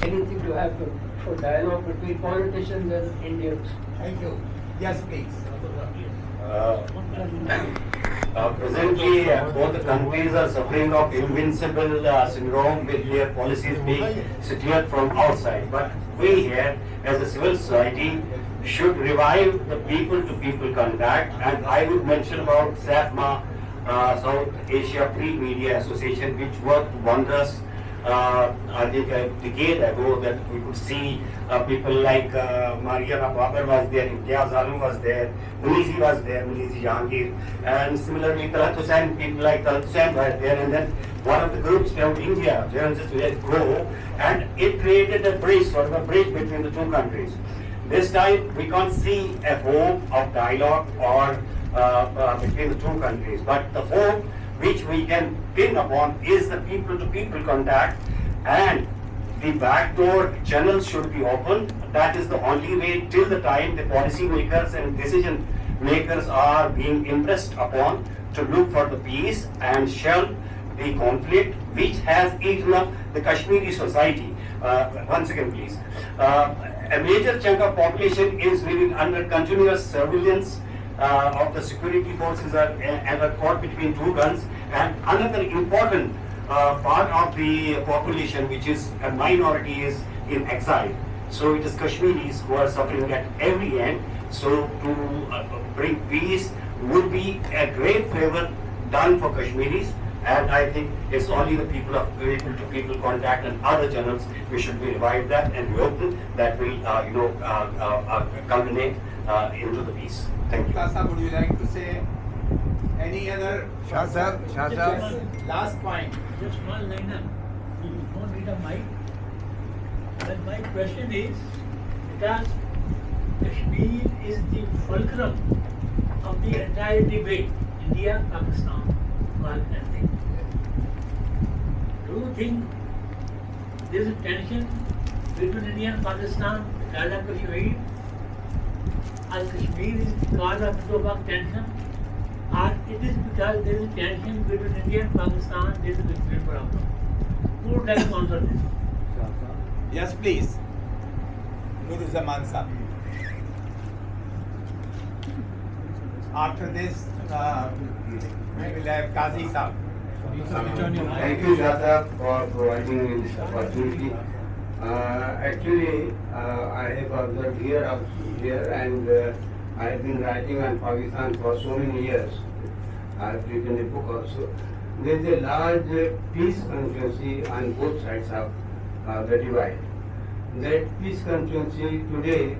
anything to happen for dialogue between politicians and Indians. Thank you. Yes, please. Presently, both the countries are suffering of invincible syndrome with their policies being steered from outside. But we here, as a civil society, should revive the people-to-people contact. And I would mention about SAFMA, South Asia Free Media Association, which worked wonders. I think a decade ago that we could see people like Mariana Babar was there, Imtiaz Alam was there, Munizi was there, Munizi Jahangir, and similarly Talat Hussain, people like Talat Hussain were there, and then one of the groups from India, journalists let go, and it created a bridge, sort of a bridge between the two countries. This time we can't see a hope of dialogue or between the two countries, but the hope which we can pin upon is the people-to-people contact, and the backdoor channels should be opened. That is the only way till the time the policy makers and decision makers are being impressed upon to look for the peace and shelve the conflict which has eaten up the Kashmiri society. Once again, please. A major chunk of population is living under continuous surveillance of the security forces and are caught between two guns. And another important part of the population, which is a minority, is in exile. So it is Kashmiris who are suffering at every end. So to bring peace would be a great favor done for Kashmiris. And I think it's only the people-to-people contact and other channels we should be revived that, and we hope that will culminate into the peace. Thank you. Sir, would you like to say any other? Shah sir. Last point. Just one liner. You don't need a mic. But my question is, because Kashmir is the fulcrum of the entire debate, India, Pakistan, and thing. Do you think there is a tension between India and Pakistan because of Kashmir? Or Kashmir is the cause of Indo-Pak tension? Or it is because there is tension between India and Pakistan, there is a Kashmir problem? Who would like to answer this? Yes, please. Nur Zaman sir. After this, we will have Qazi sir. Thank you, Shah, for providing me this opportunity. Actually, I have observed here and I have been writing on Pakistan for so many years. I have written a book also. There is a large peace constituency on both sides of the divide. That peace constituency today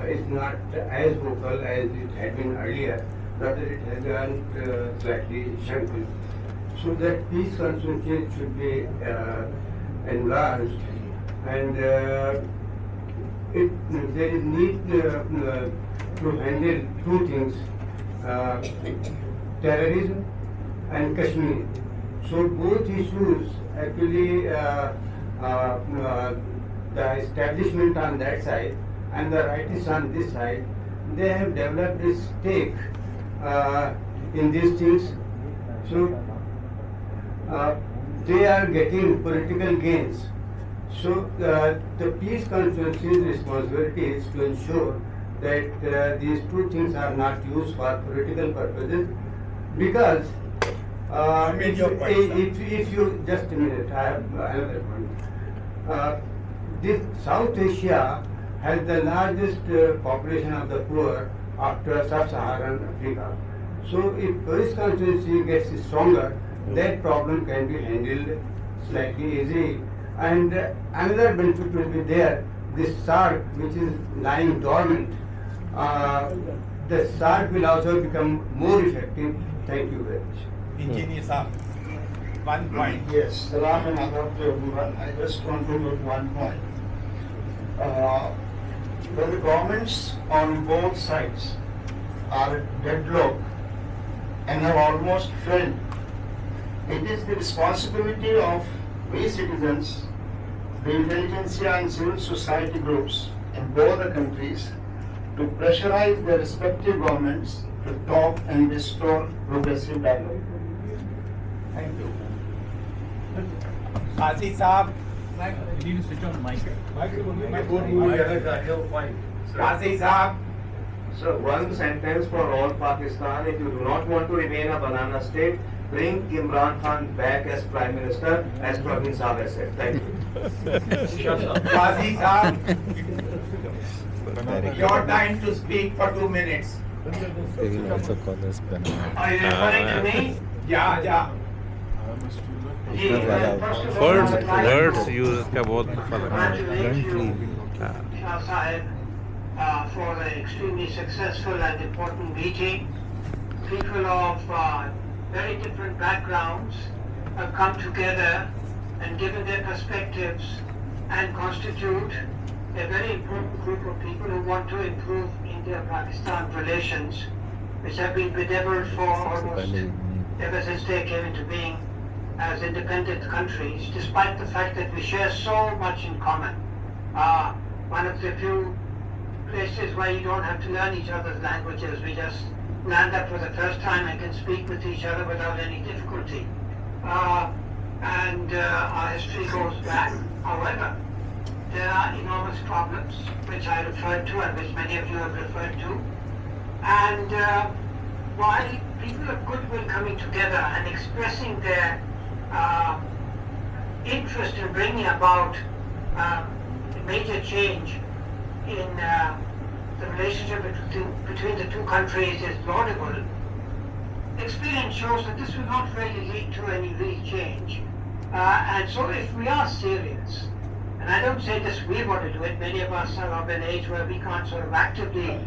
is not as vocal as it had been earlier, rather it has gone slightly shrunken. So that peace constituency should be enlarged, and there is need to handle two things, terrorism and Kashmir. So both issues actually the establishment on that side and the rightists on this side, they have developed a stake in these things. So they are getting political gains. So the peace constituency's responsibility is to ensure that these two things are not used for political purposes, because if you just a minute, I have another point. This South Asia has the largest population of the poor after Sub-Saharan Africa. So if peace constituency gets stronger, that problem can be handled slightly easy. And another benefit will be there, this SARC which is lying dormant, the SARC will also become more effective. Thank you very much. Engineer sir, 1 point. Yes, Salam and Adab to everyone. I just want to make one point. When the governments on both sides are at deadlock and have almost failed, it is the responsibility of we citizens, the intelligentsia and civil society groups in both the countries to pressurize their respective governments to talk and restore progressive dialogue. Thank you. Qazi Saab, You need to switch on the mic. Qazi Saab, So one sentence for all Pakistan. If you do not want to remain a banana state, bring Imran Khan back as Prime Minister, as Praveen Saab has said. Thank you. Qazi Saab, your time to speak for 2 minutes. They will also call us banana. Are you referring to me? Yeah, yeah. जी, मैं first of all, words I would like to words use का बहुत फर्क है congratulate you, frontly Shah Sahib, for the extremely successful and important meeting. People of very different backgrounds have come together and given their perspectives and constitute a very important group of people who want to improve India-Pakistan relations, which have been bedeviled for almost ever since they came into being as independent countries, despite the fact that we share so much in common. One of the few places where you don't have to learn each other's languages. We just land up for the first time and can speak with each other without any difficulty. And our history goes back. However, there are enormous problems which I referred to and which many of you have referred to. And while people of goodwill coming together and expressing their interest in bringing about major change in the relationship between the two countries is laudable, experience shows that this will not really lead to any real change. And so if we are serious, and I don't say this we want to do it, many of us are of an age where we can't sort of actively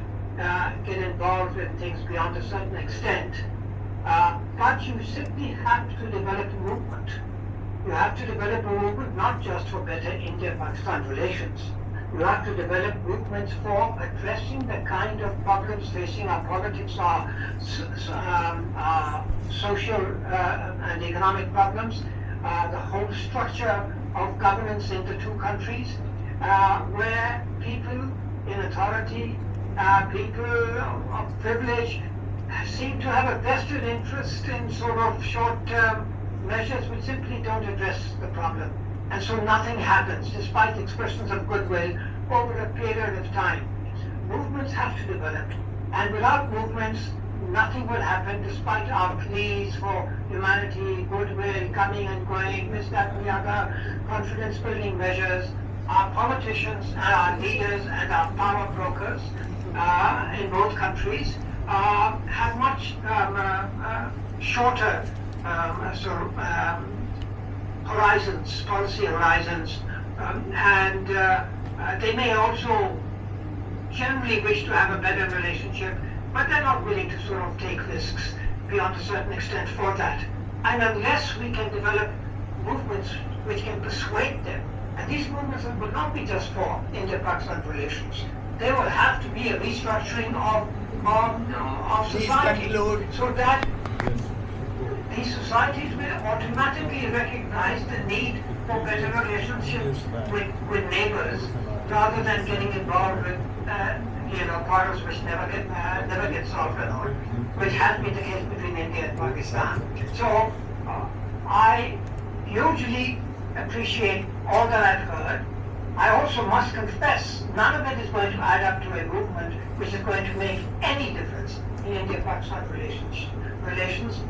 get involved in things beyond a certain extent, but you simply have to develop a movement. You have to develop a movement not just for better India-Pakistan relations. You have to develop movements for addressing the kind of problems facing our politics, our social and economic problems, the whole structure of governance in the two countries, where people in authority, people of privilege seem to have a vested interest in sort of short-term measures which simply don't address the problem. And so nothing happens, despite expressions of goodwill over a period of time. Movements have to develop. And without movements, nothing will happen, despite our pleas for humanity, goodwill, coming and going, this, that, and the other, confidence-building measures. Our politicians and our leaders and our power brokers in both countries have much shorter horizons, policy horizons, and they may also generally wish to have a better relationship, but they're not willing to sort of take risks beyond a certain extent for that. And unless we can develop movements which can persuade them, and these movements will not be just for India-Pakistan relations, there will have to be a restructuring of society, conclude. so that these societies will automatically recognize the need for better relationships with neighbors, rather than getting involved with quarrels which never get solved at all, which has been the case between India and Pakistan. So I hugely appreciate all that I've heard. I also must confess, none of it is going to add up to a movement which is going to make any difference in India-Pakistan relations.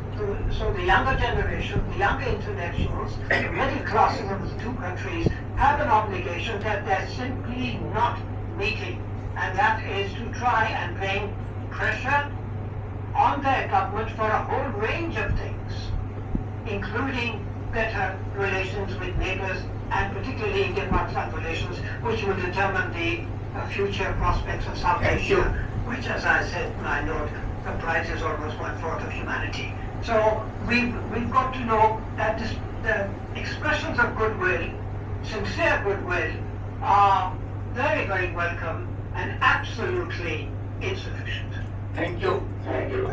So the younger generation, the younger intellectuals, the middle classes of the two countries have an obligation that they're simply not meeting, and that is to try and bring pressure on their government for a whole range of things, including better relations with neighbors, and particularly India-Pakistan relations, which will determine the future prospects of South Asia, which, as I said, my lord, comprises almost 1/4 of humanity. So we've got to know that the expressions of goodwill, sincere goodwill, are very, very welcome and absolutely insufficient. Thank you. Thank you.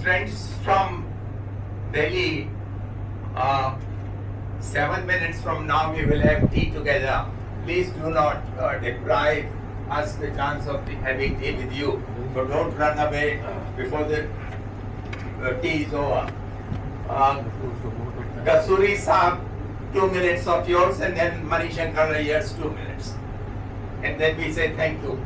Friends from Delhi, 7 minutes from now we will have tea together. Please do not deprive us the chance of having tea with you. So don't run away before the tea is over. Kasuri Saab, 2 minutes of yours and then Manishankar Iyer's 2 minutes. And then we say thank you.